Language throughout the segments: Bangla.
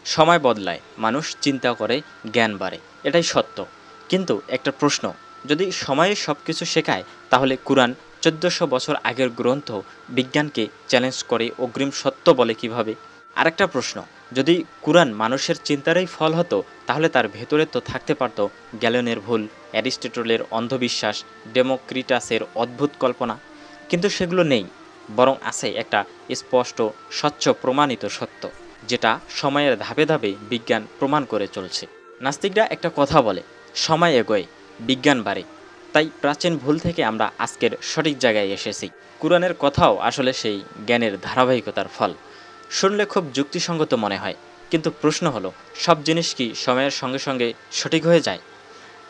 সময় বদলায়, মানুষ চিন্তা করে, জ্ঞান বাড়ে, এটাই সত্য। কিন্তু একটা প্রশ্ন, যদি সময়ে সব কিছু শেখায়, তাহলে কুরআন 1400 বছর আগের গ্রন্থ বিজ্ঞানকে চ্যালেঞ্জ করে অগ্রিম সত্য বলে কিভাবে? আরেকটা প্রশ্ন, যদি কুরআন মানুষের চিন্তারই ফল হতো, তাহলে তার ভেতরে তো থাকতে পারত গ্যালেনের ভুল, অ্যারিস্টটলের অন্ধবিশ্বাস, ডেমোক্রিটাসের অদ্ভুত কল্পনা। কিন্তু সেগুলো নেই, বরং আছে একটা স্পষ্ট, স্বচ্ছ প্রমাণিত সত্য, যেটা সময়ের ধাপে ধাপে বিজ্ঞান প্রমাণ করে চলছে। নাস্তিকরা একটা কথা বলে, সময় এগোয়, বিজ্ঞান বাড়ে। তাই প্রাচীন ভুল থেকে আমরা আজকের সঠিক জায়গায় এসেছি। কুরআনের কথাও আসলে সেই জ্ঞানের ধারাবাহিকতার ফল। শুনলে খুব যুক্তিসঙ্গত মনে হয়, কিন্তু প্রশ্ন হলো, সব জিনিস কি সময়ের সঙ্গে সঙ্গে সঠিক হয়ে যায়?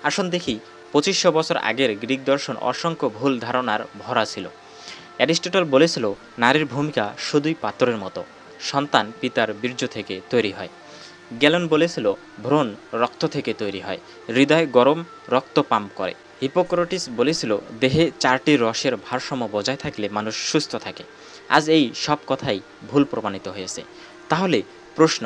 আসুন দেখি, 2500 বছর আগের গ্রিক দর্শন অসংখ্য ভুল ধারণার ভরা ছিল। অ্যারিস্টটল বলেছিল, নারীর ভূমিকা শুধুই পাত্রের মতো, সন্তান পিতার বীর্য থেকে তৈরি হয়। গ্যালন বলেছিল, ভ্রূণ রক্ত থেকে তৈরি হয়, হৃদয় গরম রক্ত পাম্প করে। হিপোক্রেটিস বলেছিল, দেহে 4টি রসের ভারসাম্য বজায় থাকলে মানুষ সুস্থ থাকে। আজ এই সব কথাই ভুল প্রমাণিত হয়েছে। তাহলে প্রশ্ন,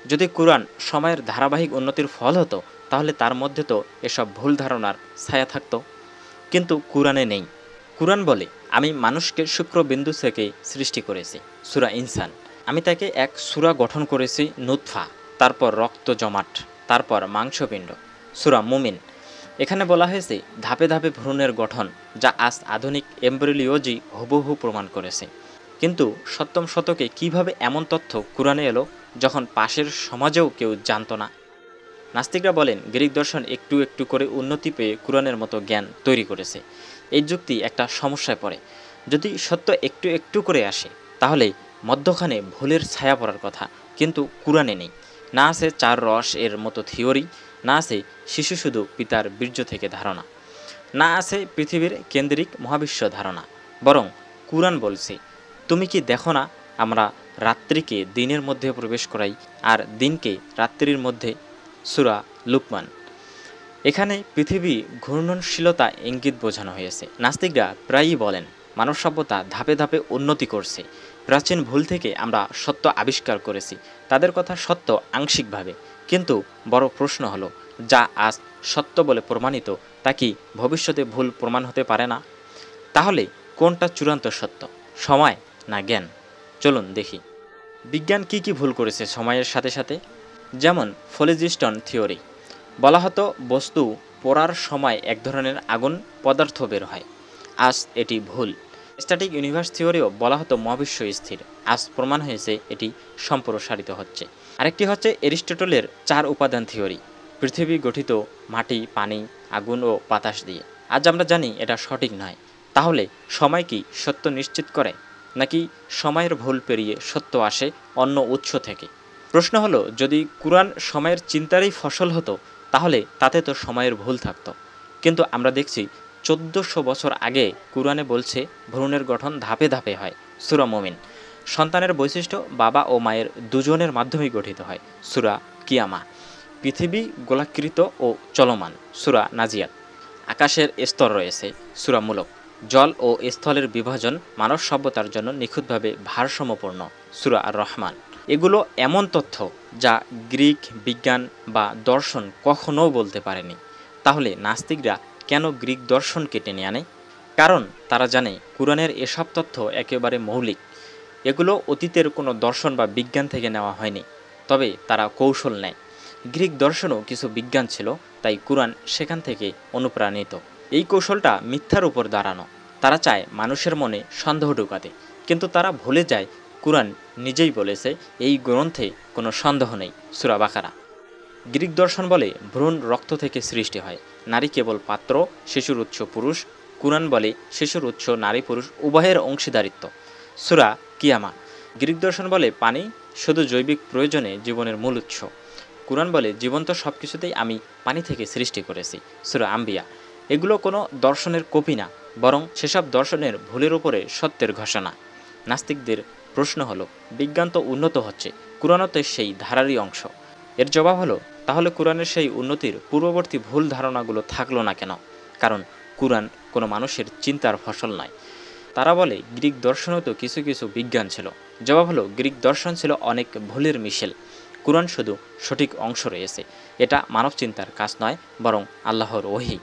যদি কুরআন সময়ের ধারাবাহিক উন্নতির ফল হতো, তাহলে তার মধ্যে তো এসব ভুল ধারণার ছায়া থাকতো। কিন্তু কুরআনে নেই। কুরআন বলে, আমি মানুষকে শুক্রবিন্দু থেকে সৃষ্টি করেছি, সূরা ইনসান। আমি তাকে এক সূরা গঠন করেছি, নুতফা, তারপর রক্ত জমাট, তারপর মাংসপিণ্ড, সূরা মুমিন। এখানে বলা হয়েছে ধাপে ধাপে ভ্রূণের গঠন, যা আজ আধুনিক এমব্রিওলজি হুবহু প্রমাণ করেছে। কিন্তু সপ্তম শতকে কিভাবে এমন তথ্য কুরআনে এলো, যখন পাশের সমাজেও কেউ জানত না? নাস্তিকরা বলেন, গ্রিক দর্শন একটু একটু করে উন্নতি পেয়ে কুরআনের মতো জ্ঞান তৈরি করেছে। এই যুক্তি একটা সমস্যায় পড়ে। যদি সত্য একটু একটু করে আসে, তাহলে মধ্যখানে ভুলের ছায়া পড়ার কথা, কিন্তু কুরআনে নেই। না আছে 4 রস এর মতো থিওরি, না আছে শিশু শুধু পিতার বীর্য থেকে ধারণা, না আছে পৃথিবীর কেন্দ্রিক মহাবিশ্ব ধারণা। বরং কুরআন বলছে, তুমি কি দেখো না, আমরা রাত্রিকে দিনের মধ্যে প্রবেশ করাই, আর দিনকে রাত্রির মধ্যে, সূরা লুকমান। এখানে পৃথিবী ঘূর্ণনশীলতা ইঙ্গিত বোঝানো হয়েছে। নাস্তিকরা প্রায়ই বলেন, মানব সভ্যতা ধাপে ধাপে উন্নতি করছে, প্রাচীন ভুল থেকে আমরা সত্য আবিষ্কার করেছি। তাদের কথা সত্য আংশিকভাবে, কিন্তু বড় প্রশ্ন হলো, যা আজ সত্য বলে প্রমাণিত, তা কি ভবিষ্যতে ভুল প্রমাণ হতে পারে না? তাহলে কোনটা চূড়ান্ত সত্য, সময় না জ্ঞান? চলুন দেখি বিজ্ঞান কি কি ভুল করেছে সময়ের সাথে সাথে। যেমন ফ্লোজিস্টন থিওরি, বলা হতো বস্তু পোড়ার সময় এক ধরনের আগুন পদার্থ বের হয়, আজ এটি ভুল। স্ট্যাটিক ইউনিভার্স থিওরিও বলা হতো মহাবিশ্ব স্থির, আজ প্রমাণ হয়েছে এটি সম্প্রসারিত হচ্ছে। আরেকটি হচ্ছে অ্যারিস্টটলের 4 উপাদান থিওরি, পৃথিবী গঠিত মাটি, পানি, আগুন ও বাতাস দিয়ে। আজ আমরা জানি এটা সঠিক নয়। তাহলে সময় কি সত্য নিশ্চিত করে, নাকি সময়ের ভুল পেরিয়ে সত্য আসে অন্য উৎস থেকে? প্রশ্ন হলো, যদি কুরআন সময়ের চিন্তারই ফসল হতো, তাহলে তাতে তো সময়ের ভুল থাকতো। কিন্তু আমরা দেখছি 1400 বছর আগে কুরআনে বলছে ভ্রূণের গঠন ধাপে ধাপে হয়, সূরা মুমিন। সন্তানের বৈশিষ্ট্য বাবা ও মায়ের দুজনের মাধ্যমেই গঠিত হয়, সূরা কিয়ামা। পৃথিবী গোলাকৃত ও চলমান, সূরা নাজিয়াত। আকাশের স্তর রয়েছে, সূরা মুলক। জল ও স্থলের বিভাজন মানব সভ্যতার জন্য নিখুঁতভাবে ভারসাম্যপূর্ণ, সূরা আর রহমান। এগুলো এমন তথ্য যা গ্রিক বিজ্ঞান বা দর্শন কখনোও বলতে পারেনি। তাহলে নাস্তিকরা কেন গ্রিক দর্শনকে টেনে আনে? কারণ তারা জানে কুরআনের এসব তথ্য একেবারে মৌলিক। এগুলো অতীতের কোনো দর্শন বা বিজ্ঞান থেকে নেওয়া হয়নি, তবে তারা কৌশল নেয়। গ্রিক দর্শনও কিছু বিজ্ঞান ছিল, তাই কুরআন সেখান থেকে অনুপ্রাণিত। এই কৌশলটা মিথ্যার উপর দাঁড়ানো। তারা চায় মানুষের মনে সন্দেহ ঢুকাতে, কিন্তু তারা ভুলে যায় কুরআন নিজেই বলেছে এই গ্রন্থে কোনো সন্দেহ নেই, সূরা বাকারা। গ্রিক দর্শন বলে ভ্রূণ রক্ত থেকে সৃষ্টি হয়, নারী কেবল পাত্র, শিশুর উৎস পুরুষ। কুরআন বলে শিশুর উৎস নারী পুরুষ উভয়ের অংশীদারিত্ব, সূরা কিয়ামা। গ্রিক দর্শন বলে পানি শুধু জৈবিক প্রয়োজনে জীবনের মূল উৎস। কুরআন বলে জীবন্ত সব কিছুতেই আমি পানি থেকে সৃষ্টি করেছি, সূরা আম্বিয়া। এগুলো কোনো দর্শনের কপি না, বরং সেসব দর্শনের ভুলের উপরে সত্যের ঘোষণা। নাস্তিকদের প্রশ্ন হলো, বিজ্ঞান তো উন্নত হচ্ছে, কুরআনও তো সেই ধারারই অংশ। এর জবাব হলো, তাহলে কুরআনের সেই উন্নতির পূর্ববর্তী ভুল ধারণাগুলো থাকলো না কেন? কারণ কুরআন কোনো মানুষের চিন্তার ফসল নয়। তারা বলে গ্রিক দর্শনেও তো কিছু কিছু বিজ্ঞান ছিল। জবাব হলো, গ্রিক দর্শন ছিল অনেক ভুলের মিশেল। কুরআন শুধু সঠিক অংশ রয়েছে। এটা মানব চিন্তার কাজ নয়, বরং আল্লাহর ওহী।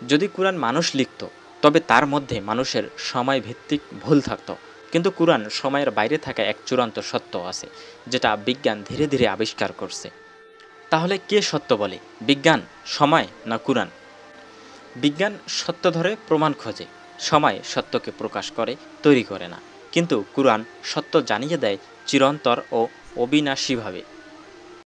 যদি কুরআন মানুষ লিখত, তবে তার মধ্যে মানুষের সময় ভিত্তিক ভুল থাকত। কিন্তু কুরআন সময়ের বাইরে থাকা এক চূড়ান্ত সত্য আছে, যেটা বিজ্ঞান ধীরে ধীরে আবিষ্কার করছে। তাহলে কে সত্য বলে, বিজ্ঞান, সময় না কুরআন? বিজ্ঞান সত্য ধরে প্রমাণ খোঁজে, সময় সত্যকে প্রকাশ করে, তৈরি করে না। কিন্তু কুরআন সত্য জানিয়ে দেয় চিরন্তর ও অবিনাশীভাবে।